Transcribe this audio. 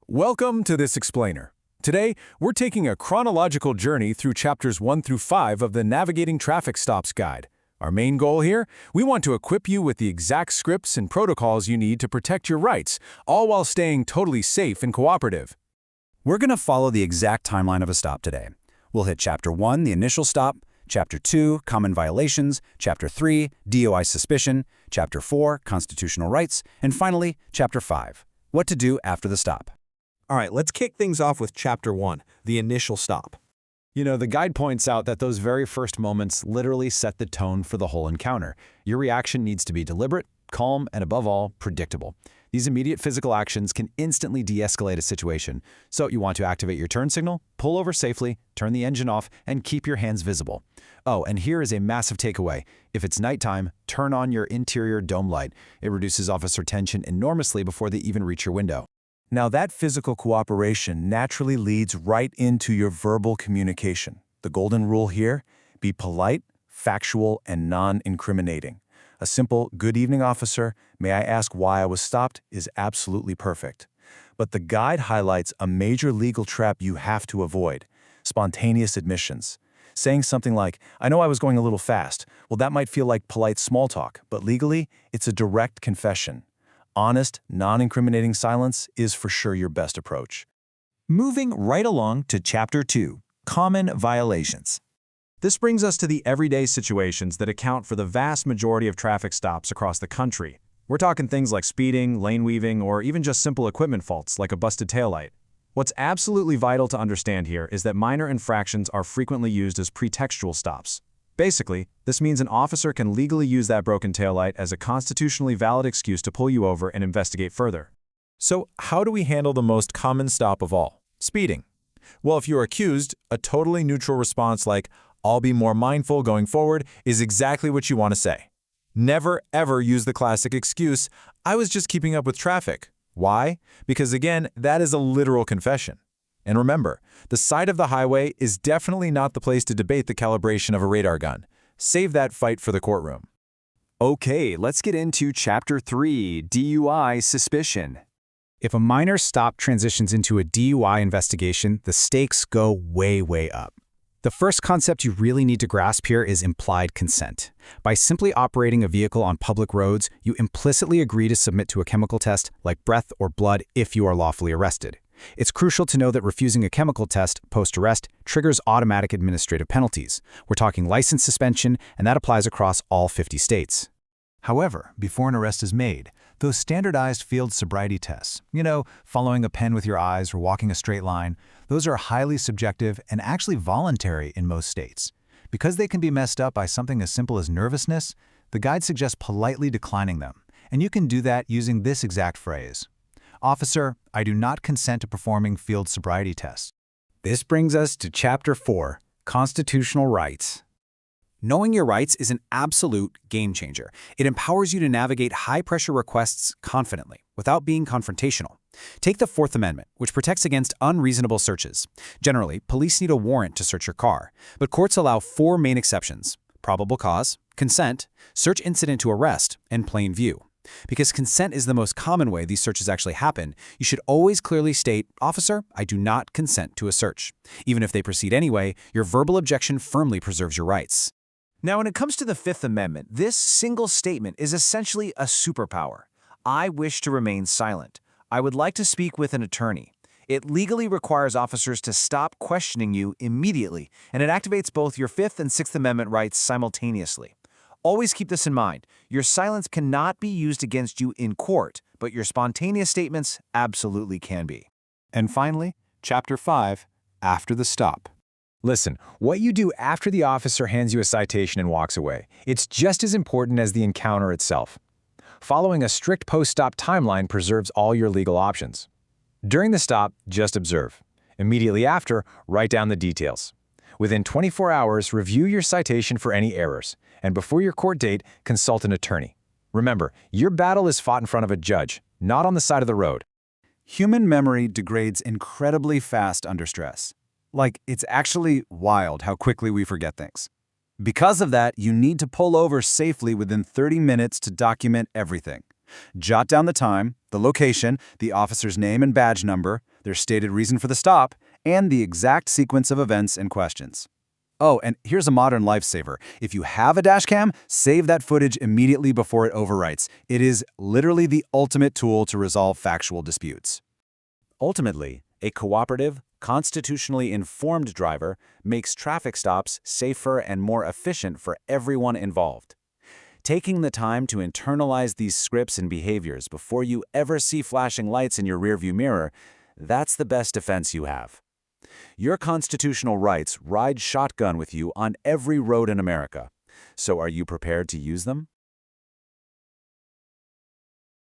Welcome to this explainer. Today, we're taking a chronological journey through chapters 1 through 5 of the Navigating Traffic Stops Guide. Our main goal here? We want to equip you with the exact scripts and protocols you need to protect your rights, all while staying totally safe and cooperative. We're going to follow the exact timeline of a stop today. We'll hit Chapter 1, the initial stop, Chapter 2, common violations, Chapter 3, DOI suspicion, Chapter 4, constitutional rights, and finally, Chapter 5, what to do after the stop. All right, let's kick things off with Chapter 1, the initial stop. You know, the guide points out that those very first moments literally set the tone for the whole encounter. Your reaction needs to be deliberate, calm, and above all, predictable. These immediate physical actions can instantly de-escalate a situation. So you want to activate your turn signal, pull over safely, turn the engine off, and keep your hands visible. Oh, and here is a massive takeaway. If it's nighttime, turn on your interior dome light. It reduces officer tension enormously before they even reach your window. Now that physical cooperation naturally leads right into your verbal communication. The golden rule here: be polite, factual, and non-incriminating. A simple, "Good evening, officer. May I ask why I was stopped?" is absolutely perfect. But the guide highlights a major legal trap you have to avoid: spontaneous admissions. Saying something like, "I know I was going a little fast." Well, that might feel like polite small talk, but legally, it's a direct confession. Honest, non-incriminating silence is for sure your best approach. Moving right along to Chapter 2, common violations. This brings us to the everyday situations that account for the vast majority of traffic stops across the country. We're talking things like speeding, lane weaving, or even just simple equipment faults like a busted taillight. What's absolutely vital to understand here is that minor infractions are frequently used as pretextual stops. Basically, this means an officer can legally use that broken taillight as a constitutionally valid excuse to pull you over and investigate further. So how do we handle the most common stop of all? Speeding. Well, if you're accused, a totally neutral response like, "I'll be more mindful going forward," is exactly what you want to say. Never, ever use the classic excuse, "I was just keeping up with traffic." Why? Because again, that is a literal confession. And remember, the side of the highway is definitely not the place to debate the calibration of a radar gun. Save that fight for the courtroom. Okay, let's get into Chapter 3, DUI suspicion. If a minor stop transitions into a DUI investigation, the stakes go way up. The first concept you really need to grasp here is implied consent. By simply operating a vehicle on public roads, you implicitly agree to submit to a chemical test like breath or blood if you are lawfully arrested. It's crucial to know that refusing a chemical test post-arrest triggers automatic administrative penalties. We're talking license suspension, and that applies across all 50 states. However, before an arrest is made, those standardized field sobriety tests, following a pen with your eyes or walking a straight line, those are highly subjective and actually voluntary in most states. Because they can be messed up by something as simple as nervousness, the guide suggests politely declining them. And you can do that using this exact phrase: "Officer, I do not consent to performing field sobriety tests." This brings us to Chapter 4, Constitutional Rights. Knowing your rights is an absolute game changer. It empowers you to navigate high-pressure requests confidently, without being confrontational. Take the Fourth Amendment, which protects against unreasonable searches. Generally, police need a warrant to search your car, but courts allow 4 main exceptions: probable cause, consent, search incident to arrest, and plain view. Because consent is the most common way these searches actually happen, you should always clearly state, "Officer, I do not consent to a search." Even if they proceed anyway, your verbal objection firmly preserves your rights. Now, when it comes to the Fifth Amendment, this single statement is essentially a superpower. I wish to remain silent. I would like to speak with an attorney. It legally requires officers to stop questioning you immediately, and it activates both your Fifth and Sixth Amendment rights simultaneously. Always keep this in mind. Your silence cannot be used against you in court, but your spontaneous statements absolutely can be. And finally, Chapter 5, After the Stop. Listen, what you do after the officer hands you a citation and walks away, it's just as important as the encounter itself. Following a strict post-stop timeline preserves all your legal options. During the stop, just observe. Immediately after, write down the details. Within 24 hours, review your citation for any errors, and before your court date, consult an attorney. Remember, your battle is fought in front of a judge, not on the side of the road. Human memory degrades incredibly fast under stress. It's actually wild how quickly we forget things. Because of that, you need to pull over safely within 30 minutes to document everything. Jot down the time, the location, the officer's name and badge number, their stated reason for the stop, and the exact sequence of events and questions. Oh, and here's a modern lifesaver. If you have a dashcam, save that footage immediately before it overwrites. It is literally the ultimate tool to resolve factual disputes. Ultimately, a cooperative, constitutionally informed driver makes traffic stops safer and more efficient for everyone involved. Taking the time to internalize these scripts and behaviors before you ever see flashing lights in your rearview mirror, that's the best defense you have. Your constitutional rights ride shotgun with you on every road in America. So are you prepared to use them?